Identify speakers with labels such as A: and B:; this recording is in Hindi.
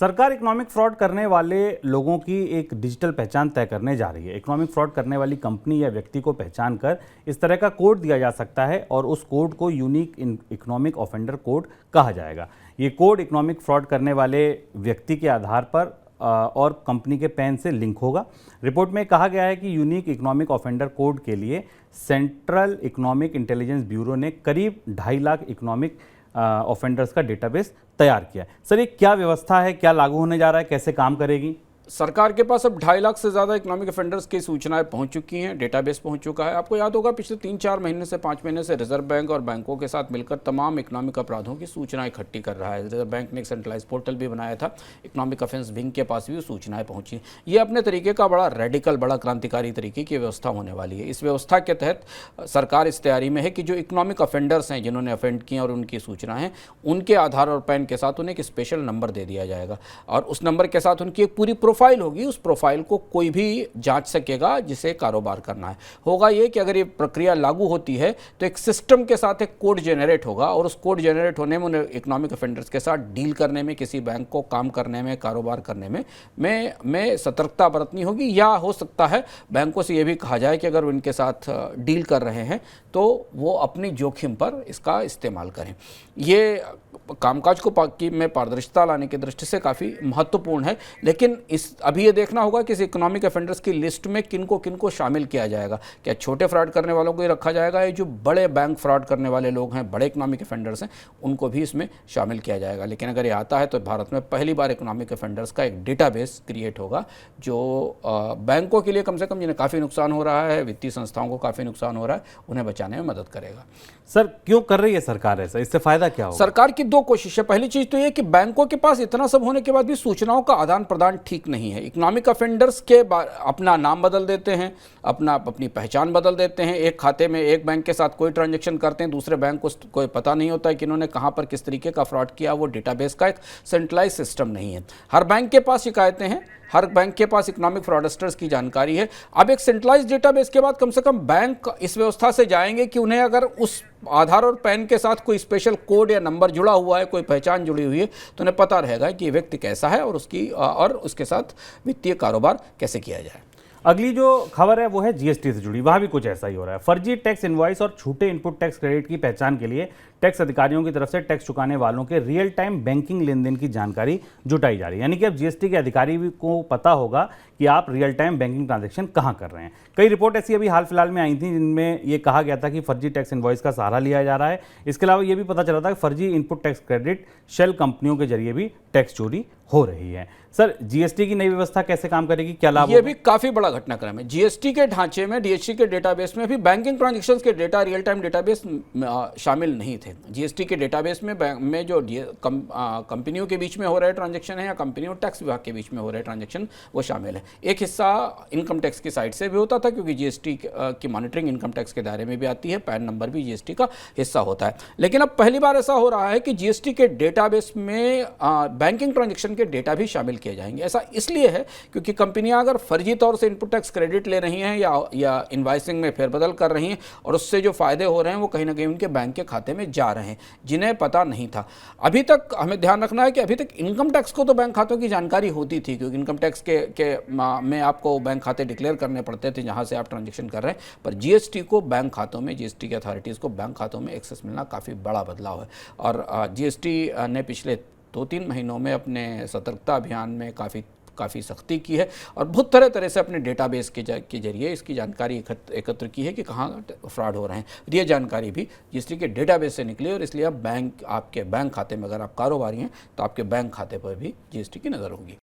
A: सरकार इकोनॉमिक फ्रॉड करने वाले लोगों की एक डिजिटल पहचान तय करने जा रही है। इकोनॉमिक फ्रॉड करने वाली कंपनी या व्यक्ति को पहचान कर इस तरह का कोड दिया जा सकता है और उस कोड को यूनिक इकोनॉमिक ऑफेंडर कोड कहा जाएगा। ये कोड इकोनॉमिक फ्रॉड करने वाले व्यक्ति के आधार पर और कंपनी के पैन से लिंक होगा। रिपोर्ट में कहा गया है कि यूनिक इकोनॉमिक ऑफेंडर कोड के लिए सेंट्रल इकोनॉमिक इंटेलिजेंस ब्यूरो ने करीब 2.5 लाख इकोनॉमिक ऑफेंडर्स का डेटाबेस तैयार किया है। सर, ये क्या व्यवस्था है, क्या लागू होने जा रहा है, कैसे काम करेगी?
B: सरकार के पास अब 2.5 लाख से ज़्यादा इकोनॉमिक ऑफेंडर्स की सूचनाएं पहुंच चुकी हैं, डेटाबेस पहुंच चुका है। आपको याद होगा पिछले 3-4 महीने से 5 महीने से रिजर्व बैंक और बैंकों के साथ मिलकर तमाम इकोनॉमिक अपराधों की सूचनाएं इकट्ठी कर रहा है। रिजर्व बैंक ने एक सेंट्रलाइज पोर्टल भी बनाया था, इकोनॉमिक ऑफेंस विंग के पास भी सूचनाएं पहुंची। ये अपने तरीके का बड़ा रेडिकल, बड़ा क्रांतिकारी तरीके की व्यवस्था होने वाली है। इस व्यवस्था के तहत सरकार इस तैयारी में है कि जो इकोनॉमिक ऑफेंडर्स हैं, जिन्होंने ऑफेंड किए और उनकी सूचना है, उनके आधार और पैन के साथ उन्हें एक स्पेशल नंबर दे दिया जाएगा और उस नंबर के साथ उनकी एक पूरी प्रोफाइल होगी। उस प्रोफाइल को कोई भी जांच सकेगा जिसे कारोबार करना है। होगा ये कि अगर ये प्रक्रिया लागू होती है तो एक सिस्टम के साथ एक कोड जनरेट होगा और उस कोड जनरेट होने में उन्हें इकोनॉमिक ऑफेंडर्स के साथ डील करने में, किसी बैंक को काम करने में, कारोबार करने में सतर्कता बरतनी होगी। या हो सकता है बैंकों से ये भी कहा जाए कि अगर वो इनके साथ डील कर रहे हैं तो वो अपनी जोखिम पर इसका इस्तेमाल करें। ये कामकाज को में पारदर्शिता लाने की दृष्टि से काफ़ी महत्वपूर्ण है, लेकिन अभी ये देखना होगा कि इस इकोनॉमिक ऑफेंडर्स की लिस्ट में किनको शामिल किया जाएगा। क्या छोटे फ्रॉड करने वालों को ही रखा जाएगा, या जो बड़े बैंक फ्रॉड करने वाले लोग हैं, बड़े इकोनॉमिक ऑफेंडर्स हैं, उनको भी इसमें शामिल किया जाएगा। लेकिन अगर ये आता है तो भारत में पहली बार इकोनॉमिक ऑफेंडर्स का एक डेटाबेस क्रिएट होगा जो बैंकों के लिए कम से कम, जिन्हें काफ़ी नुकसान हो रहा है, वित्तीय संस्थाओं को काफ़ी नुकसान हो रहा है, उन्हें बचाने में मदद करेगा।
A: सर, क्यों कर रही है सरकार ऐसा? इससे फायदा क्या होगा?
B: सरकार की 2 कोशिश है। पहली चीज तो ये कि बैंकों के पास इतना सब होने के बाद भी सूचनाओं का आदान प्रदान ठीक नहीं है। इकोनॉमिक ऑफेंडर्स के अपना नाम बदल देते हैं, अपनी पहचान बदल देते हैं। एक खाते में एक बैंक के साथ कोई ट्रांजैक्शन करते हैं, दूसरे बैंक को कोई पता नहीं होता है कि इन्होंने कहां पर किस तरीके का फ्रॉड किया। वो डेटाबेस का एक सेंट्रलाइज सिस्टम नहीं है। हर बैंक के पास शिकायतें हैं, हर बैंक के पास इकोनॉमिक फ्रॉडस्टर्स की जानकारी है। अब एक सेंट्रलाइज डेटाबेस के बाद कम से कम बैंक इस व्यवस्था से जाएंगे कि उन्हें अगर उस आधार और पैन के साथ कोई स्पेशल कोड या नंबर जुड़ा हुआ है, कोई पहचान जुड़ी हुई है, तो उन्हें पता रहेगा कि ये व्यक्ति कैसा है और उसके साथ वित्तीय कारोबार कैसे किया जाए।
A: अगली जो खबर है वो है जीएसटी से जुड़ी। वहाँ भी कुछ ऐसा ही हो रहा है। फर्जी टैक्स इनवॉइस और छूटे इनपुट टैक्स क्रेडिट की पहचान के लिए टैक्स अधिकारियों की तरफ से टैक्स चुकाने वालों के रियल टाइम बैंकिंग लेन देन की जानकारी जुटाई जा रही है। यानी कि अब जीएसटी के अधिकारी को पता होगा कि आप रियल टाइम बैंकिंग ट्रांजैक्शन कहाँ कर रहे हैं। कई रिपोर्ट ऐसी अभी हाल फिलहाल में आई थी जिनमें ये कहा गया था कि फर्जी टैक्स इनवॉइस का सहारा लिया जा रहा है। इसके अलावा ये भी पता चला था कि फर्जी इनपुट टैक्स क्रेडिट शेल कंपनियों के जरिए भी टैक्स चोरी हो रही है। सर, जीएसटी की नई व्यवस्था कैसे काम करेगी, क्या लाभ?
B: ये भी काफी बड़ा घटनाक्रम है। जीएसटी के ढांचे में, डीएसटी के डेटाबेस में भी बैंकिंग ट्रांजैक्शंस के डेटा रियल टाइम डेटाबेस शामिल नहीं थे। जीएसटी के डेटाबेस में जो कंपनियों के बीच में हो रहे ट्रांजैक्शन है या कंपनियों और टैक्स विभाग के बीच में हो रहे ट्रांजैक्शन, वो शामिल है। एक हिस्सा इनकम टैक्स की साइड से भी होता था, क्योंकि जीएसटी की मॉनिटरिंग इनकम टैक्स के दायरे में भी आती है, पैन नंबर भी जीएसटी का हिस्सा होता है। लेकिन अब पहली बार ऐसा हो रहा है कि जीएसटी के डेटाबेस में बैंकिंग ट्रांजैक्शन के डेटा भी शामिल किए जाएंगे। ऐसा इसलिए है क्योंकि कंपनियां अगर फर्जी तौर से इनपुट टैक्स क्रेडिट ले रही हैं या इनवॉइसिंग में फेरबदल कर रही हैं और उससे जो फायदे हो रहे हैं वो कहीं ना कहीं उनके बैंक के खाते में जा रहे हैं, जिन्हें पता नहीं था। अभी तक हमें ध्यान रखना है कि अभी तक इनकम टैक्स को तो बैंक खातों की जानकारी होती थी, क्योंकि इनकम टैक्स में आपको बैंक खाते डिक्लेयर करने पड़ते थे जहां से आप ट्रांजैक्शन कर रहे हैं। पर जीएसटी को बैंक खातों में, जीएसटी की अथॉरिटीज़ को बैंक खातों में एक्सेस मिलना काफ़ी बड़ा बदलाव है। और जीएसटी ने पिछले 2-3 महीनों में अपने सतर्कता अभियान में काफ़ी सख्ती की है और बहुत तरह से अपने डेटाबेस के जरिए इसकी जानकारी एकत्र की है कि कहाँ फ्रॉड हो रहे हैं। ये जानकारी भी जीएसटी के डेटाबेस से निकली और इसलिए अब आपके बैंक खाते में अगर आप कारोबारी हैं तो आपके बैंक खाते पर भी जीएसटी की नज़र होगी।